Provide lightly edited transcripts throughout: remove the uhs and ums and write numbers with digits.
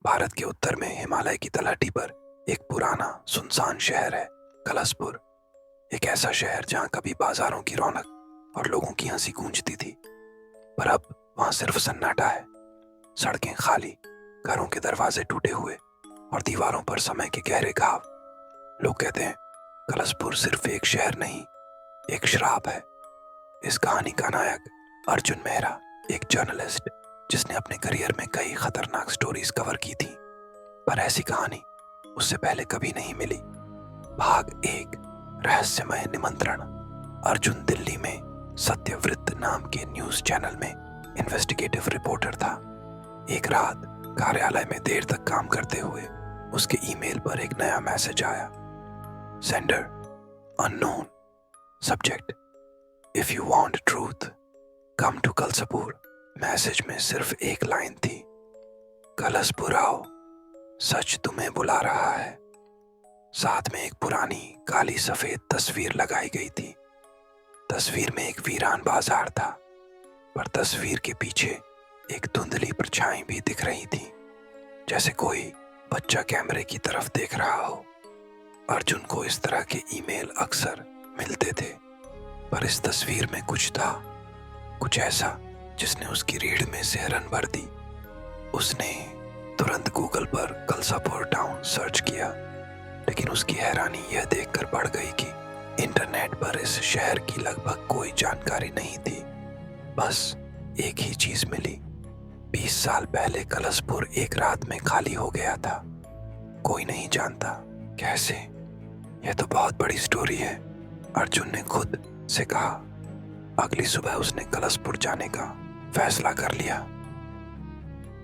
भारत के उत्तर में हिमालय की तलहटी पर एक पुराना सुनसान शहर है, कलसपुर। एक ऐसा शहर जहां कभी बाजारों की रौनक और लोगों की हंसी गूंजती थी, पर अब वहां सिर्फ सन्नाटा है। सड़कें खाली, घरों के दरवाजे टूटे हुए और दीवारों पर समय के गहरे घाव। लोग कहते हैं कलसपुर सिर्फ एक शहर नहीं, एक श्राप है। इस कहानी का नायक अर्जुन मेहरा, एक जर्नलिस्ट जिसने अपने करियर में कई खतरनाक स्टोरीज कवर की थी, पर ऐसी कहानी उससे पहले कभी नहीं मिली। भाग एक, रहस्यमय निमंत्रण। अर्जुन दिल्ली में सत्यव्रत नाम के न्यूज चैनल में इन्वेस्टिगेटिव रिपोर्टर था। एक रात कार्यालय में देर तक काम करते हुए उसके ईमेल पर एक नया मैसेज आया। Sender unknown, subject if you want truth come to Kalaspur. Message में सिर्फ एक लाइन थी, कलसपुर आओ, सच तुम्हें बुला रहा है। साथ में एक पुरानी काली सफेद तस्वीर लगाई गई थी। तस्वीर में एक वीरान बाजार था, पर तस्वीर के पीछे एक धुंधली परछाई भी दिख रही थी, जैसे कोई बच्चा कैमरे की तरफ देख रहा हो। अर्जुन को इस तरह के ईमेल अक्सर मिलते थे, पर इस तस्वीर में कुछ था, कुछ ऐसा जिसने उसकी रीढ़ में सिहरन भर दी। उसने तुरंत गूगल पर कलसपुर टाउन सर्च किया, लेकिन उसकी हैरानी यह देखकर बढ़ गई कि इंटरनेट पर इस शहर की लगभग कोई जानकारी नहीं थी। बस एक ही चीज मिली, 20 साल पहले कलसपुर एक रात में खाली हो गया था। कोई नहीं जानता कैसे। यह तो बहुत बड़ी स्टोरी है, अर्जुन ने खुद से कहा। अगली सुबह उसने कलसपुर जाने का फैसला कर लिया।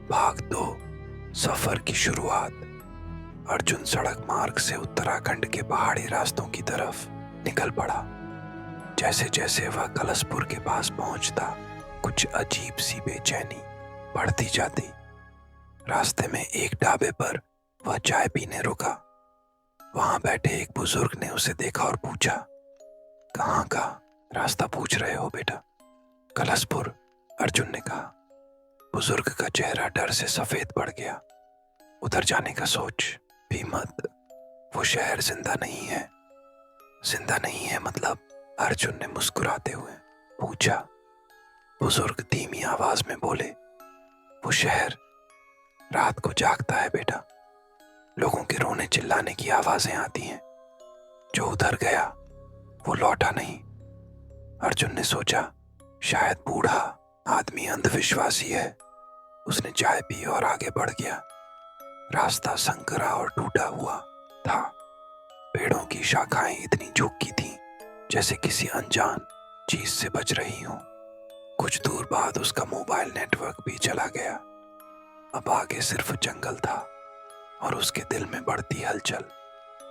भाग 2, सफर की शुरुआत। अर्जुन सड़क मार्ग से उत्तराखंड के पहाड़ी रास्तों की तरफ निकल पड़ा। जैसे जैसे वह कलसपुर के पास पहुंचता, कुछ अजीब सी बेचैनी बढ़ती जाती। रास्ते में एक ढाबे पर वह चाय पीने रुका। वहां बैठे एक बुजुर्ग ने उसे देखा और पूछा, कहाँ का रास्ता पूछ रहे हो बेटा? कलसपुर, अर्जुन ने कहा। बुजुर्ग का चेहरा डर से सफेद पड़ गया। उधर जाने का सोच भी मत, वो शहर जिंदा नहीं है। जिंदा नहीं है मतलब? अर्जुन ने मुस्कुराते हुए पूछा। बुजुर्ग धीमी आवाज में बोले, वो शहर रात को जागता है बेटा। लोगों के रोने चिल्लाने की आवाजें आती हैं। जो उधर गया वो लौटा नहीं। अर्जुन ने सोचा, शायद बूढ़ा आदमी अंधविश्वासी है। उसने चाय पी और आगे बढ़ गया। रास्ता संकरा और टूटा हुआ था। पेड़ों की शाखाएं इतनी झुकी थीं जैसे किसी अनजान चीज से बच रही हों। कुछ दूर बाद उसका मोबाइल नेटवर्क भी चला गया। अब आगे सिर्फ जंगल था और उसके दिल में बढ़ती हलचल।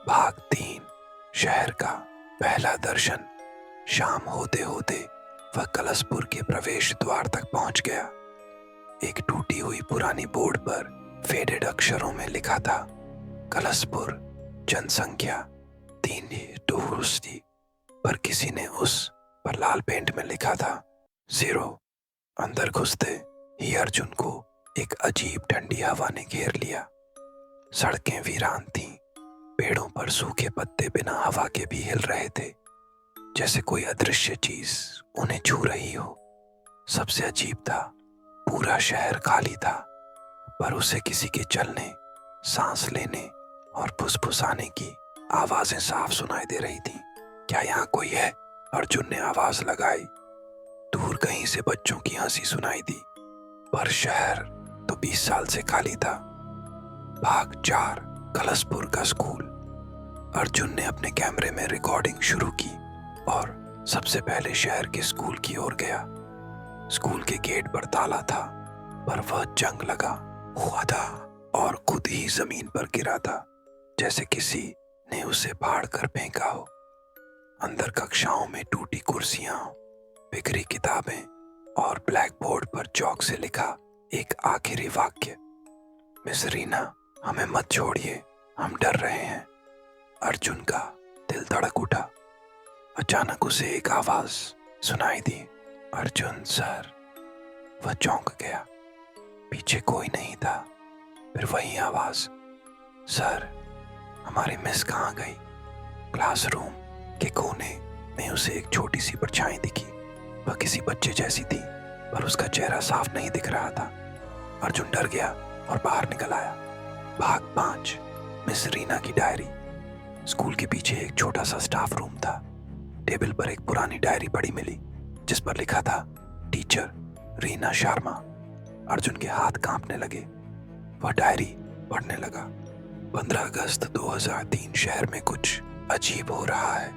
भाग 3, शहर का पहला दर्शन। शाम होते होते वह कलसपुर के प्रवेश द्वार तक पहुंच गया। एक टूटी हुई पुरानी बोर्ड पर फेडेड अक्षरों में लिखा था, कलसपुर, जनसंख्या 3 पर किसी ने उस पर लाल पेंट में लिखा था 0। अंदर घुसते ही अर्जुन को एक अजीब ठंडी हवा ने घेर लिया। सड़कें वीरान थीं, पेड़ों पर सूखे पत्ते बिना हवा के भी हिल रहे थे, जैसे कोई अदृश्य चीज उन्हें छू रही हो। सबसे अजीब था, पूरा शहर खाली था, पर उसे किसी के चलने, सांस लेने और फुसफुसाने की आवाजें साफ सुनाई दे रही थी। क्या यहाँ कोई है? अर्जुन ने आवाज लगाई। दूर कहीं से बच्चों की हंसी सुनाई दी, पर शहर तो 20 साल से खाली था। भाग 4, कलसपुर का स्कूल। अर्जुन ने अपने कैमरे में रिकॉर्डिंग शुरू की और सबसे पहले शहर के स्कूल की ओर गया। स्कूल के गेट पर ताला था, पर वह जंग लगा हुआ था और खुद ही जमीन पर गिरा था, जैसे किसी ने उसे फाड़ कर फेंका हो। अंदर कक्षाओं में टूटी कुर्सियां, बिखरी किताबें और ब्लैक बोर्ड पर चौक से लिखा एक आखिरी वाक्य, मिस रीना, हमें मत छोड़िए, हम डर रहे हैं। अर्जुन का दिल धड़क उठा। अचानक उसे एक आवाज सुनाई दी, अर्जुन सर। वह चौंक गया। पीछे कोई नहीं था, फिर वही आवाज, सर हमारी मिस कहाँ गई? क्लासरूम के कोने में उसे एक छोटी सी परछाई दिखी। वह किसी बच्चे जैसी थी, पर उसका चेहरा साफ नहीं दिख रहा था। अर्जुन डर गया और बाहर निकल आया। भाग 5, मिस रीना की डायरी। स्कूल के पीछे एक छोटा सा स्टाफ रूम था। टेबल पर एक पुरानी डायरी पड़ी मिली, जिस पर लिखा था, टीचर रीना शर्मा। अर्जुन के हाथ कांपने लगे। वह डायरी पढ़ने लगा। 15 अगस्त 2003 शहर में कुछ अजीब हो रहा है।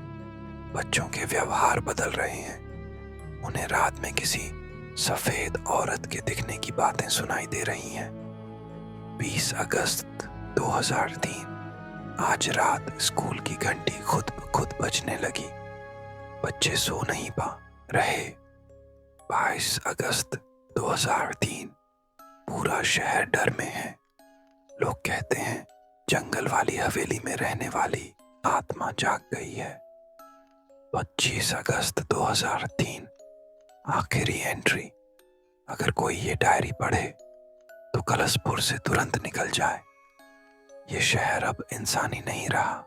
बच्चों के व्यवहार बदल रहे हैं। उन्हें रात में किसी सफेद औरत के दिखने की बातें सुनाई दे रही हैं। 20 अगस्त 2003 आज रात स्कूल की घंटी खुद ब खुद बजने लगी। बच्चे सो नहीं पा रहे। 22 अगस्त 2003 पूरा शहर डर में है। लोग कहते हैं जंगल वाली हवेली में रहने वाली आत्मा जाग गई है। 25 अगस्त 2003 आखिरी एंट्री। अगर कोई ये डायरी पढ़े तो कलशपुर से तुरंत निकल जाए। ये शहर अब इंसानी नहीं रहा।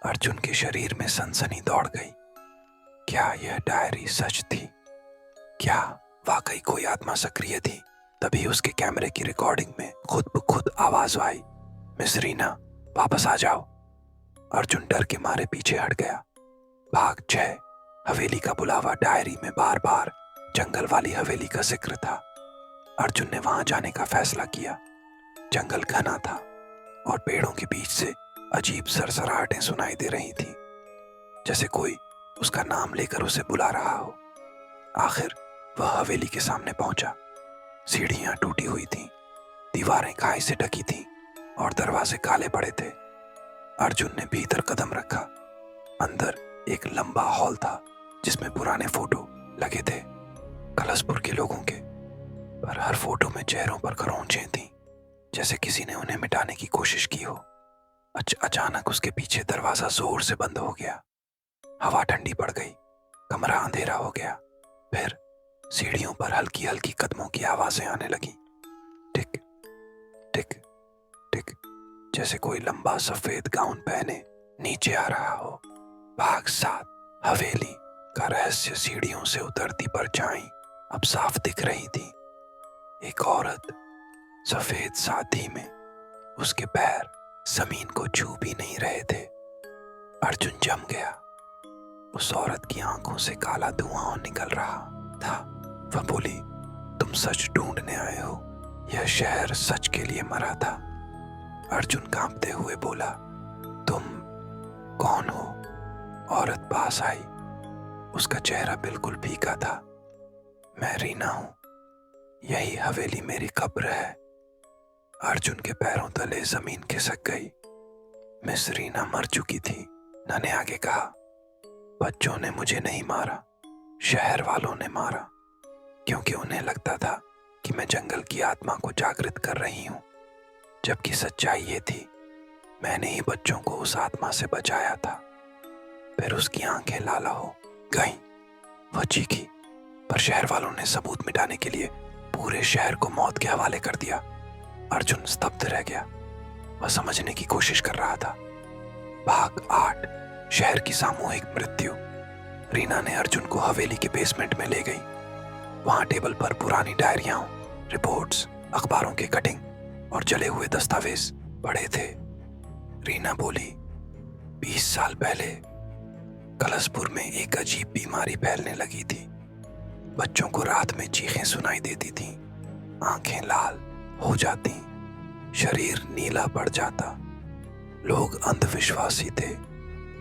अर्जुन के शरीर में सनसनी दौड़ गई। क्या यह डायरी सच थी? क्या वाकई कोई आत्मा सक्रिय थी? तभी उसके कैमरे की रिकॉर्डिंग में खुद ब खुद आवाज आई, मिस रीना वापस आ जाओ। अर्जुन डर के मारे पीछे हट गया। भाग 6, हवेली का बुलावा। डायरी में बार बार जंगल वाली हवेली का जिक्र था। अर्जुन ने वहां जाने का फैसला किया। जंगल घना था और पेड़ों के बीच से अजीब सरसराहटें सुनाई दे रही थी, जैसे कोई उसका नाम लेकर उसे बुला रहा हो। आखिर वह हवेली के सामने पहुंचा। सीढ़ियां टूटी हुई थीं, दीवारें खाई से ढकी थीं और दरवाजे काले पड़े थे। अर्जुन ने भीतर कदम रखा। अंदर एक लंबा हॉल था, जिसमें पुराने फोटो लगे थे, कलशपुर के लोगों के। पर हर फोटो में चेहरों पर खरोंचें थीं, जैसे किसी ने उन्हें मिटाने की कोशिश की हो। अचानक उसके पीछे दरवाजा जोर से बंद हो गया। हवा ठंडी पड़ गई। कमरा अंधेरा हो गया। फिर सीढ़ियों पर हल्की हल्की कदमों की आवाजें आने लगी। टिक टिक टिक, जैसे कोई लंबा सफेद गाउन पहने नीचे आ रहा हो। भाग 7, हवेली का रहस्य। सीढ़ियों से उतरती परछाई अब साफ दिख रही थी। एक औरत सफेद सादी में, उसके पैर जमीन को छू भी नहीं रहे थे। अर्जुन जम गया। उस औरत की आंखों से काला धुआं निकल रहा था। वह बोली, तुम सच ढूंढने आए हो? यह शहर सच के लिए मरा था। अर्जुन कांपते हुए बोला, तुम कौन हो? औरत पास आई। उसका चेहरा बिल्कुल फीका था। मैं रीना हूं। यही हवेली मेरी कब्र है। अर्जुन के पैरों तले जमीन खिसक गई। मिस रीना मर चुकी थी। ने आगे कहा, बच्चों ने मुझे नहीं मारा, शहर वालों ने मारा, क्योंकि उन्हें लगता था कि मैं जंगल की आत्मा को जागृत कर रही हूं। जबकि सच्चाई ये थी, मैंने ही बच्चों को उस आत्मा से बचाया था। फिर उसकी आंखें लाला हो गईं। वह चीखी, पर शहर वालों ने सबूत मिटाने के लिए पूरे शहर को मौत के हवाले कर दिया। अर्जुन स्तब्ध रह गया। वह समझने की कोशिश कर रहा था। भाग 8, शहर की सामूहिक मृत्यु। रीना ने अर्जुन को हवेली के बेसमेंट में ले गई। वहां टेबल पर पुरानी डायरियां, रिपोर्ट्स, अखबारों के कटिंग और जले हुए दस्तावेज पड़े थे। रीना बोली, 20 साल पहले कलशपुर में एक अजीब बीमारी फैलने लगी थी। बच्चों को रात में चीखें सुनाई देती थीं, आंखें लाल हो जाती, शरीर नीला पड़ जाता। लोग अंधविश्वासी थे।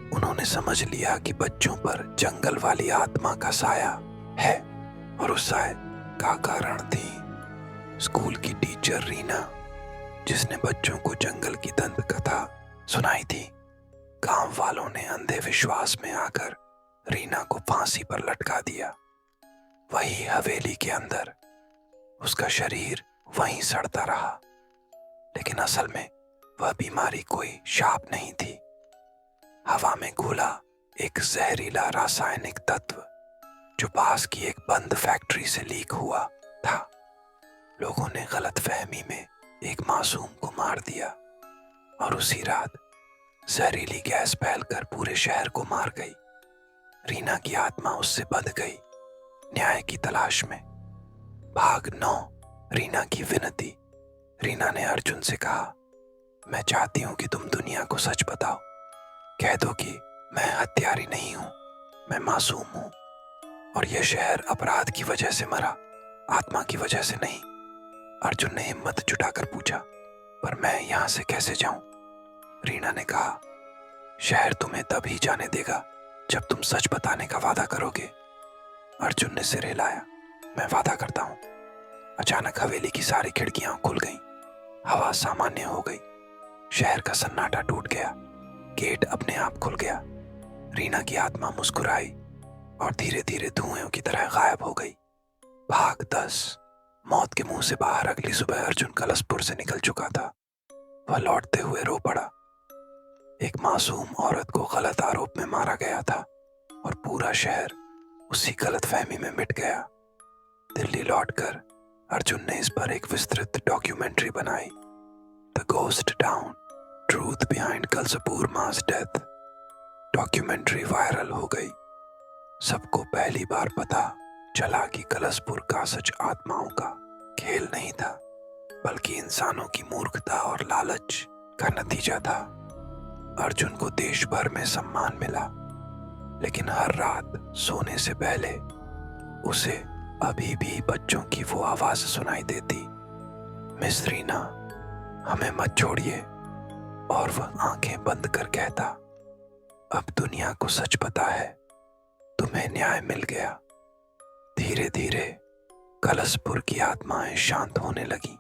उन्होंने समझ लिया कि बच्चों पर जंगल वाली आत्मा का साया है और उस साये का कारण थी स्कूल की टीचर रीना, जिसने बच्चों को जंगल की दंत कथा सुनाई थी। गांव वालों ने अंधे विश्वास में आकर रीना को फांसी पर लटका दिया। वही हवेली के अंदर उसका शरीर वहीं सड़ता रहा। लेकिन असल में वह बीमारी कोई शाप नहीं थी। हवा में घुला एक जहरीला रासायनिक तत्व जो पास की एक बंद फैक्ट्री से लीक हुआ था। लोगों ने गलतफहमी में एक मासूम को मार दिया और उसी रात जहरीली गैस फैलकर पूरे शहर को मार गई। रीना की आत्मा उससे बंध गई, न्याय की तलाश में। भाग 9। रीना की विनती। रीना ने अर्जुन से कहा, मैं चाहती हूं कि तुम दुनिया को सच बताओ। कह दो कि मैं हत्यारी नहीं हूं, मैं मासूम हूं और यह शहर अपराध की वजह से मरा, आत्मा की वजह से नहीं। अर्जुन ने हिम्मत जुटाकर पूछा, पर मैं यहां से कैसे जाऊं? रीना ने कहा, शहर तुम्हें तभी जाने देगा जब तुम सच बताने का वादा करोगे। अर्जुन ने सिर हिलाया, मैं वादा करता हूं। अचानक हवेली की सारी खिड़कियां खुल गईं, हवा सामान्य हो गई, शहर का सन्नाटा टूट गया, गेट अपने आप खुल गया। रीना की आत्मा मुस्कुराई और धीरे धीरे धुएं की तरह गायब हो गई। भाग 10। मौत के मुंह से बाहर अगली सुबह अर्जुन कलशपुर से निकल चुका था। वह लौटते हुए रो पड़ा। एक मासूम औरत को गलत आरोप में मारा गया था और पूरा शहर उसी गलतफहमी में मिट गया। दिल्ली लौटकर अर्जुन ने इस पर एक विस्तृत डॉक्यूमेंट्री बनाई, the ghost town, truth behind Kalaspur mass death. Documentary viral हो गई। सबको पहली बार पता चला कि कलशपुर का सच आत्माओं का खेल नहीं था, बल्कि इंसानों की मूर्खता और लालच का नतीजा था। अर्जुन को देश भर में सम्मान मिला, लेकिन हर रात सोने से पहले उसे अभी भी बच्चों की वो आवाज सुनाई देती, मिस रीना, हमें मत छोड़िए। और वह आंखें बंद कर कहता, अब दुनिया को सच पता है, तुम्हें न्याय मिल गया। धीरे धीरे कलशपुर की आत्माएं शांत होने लगीं।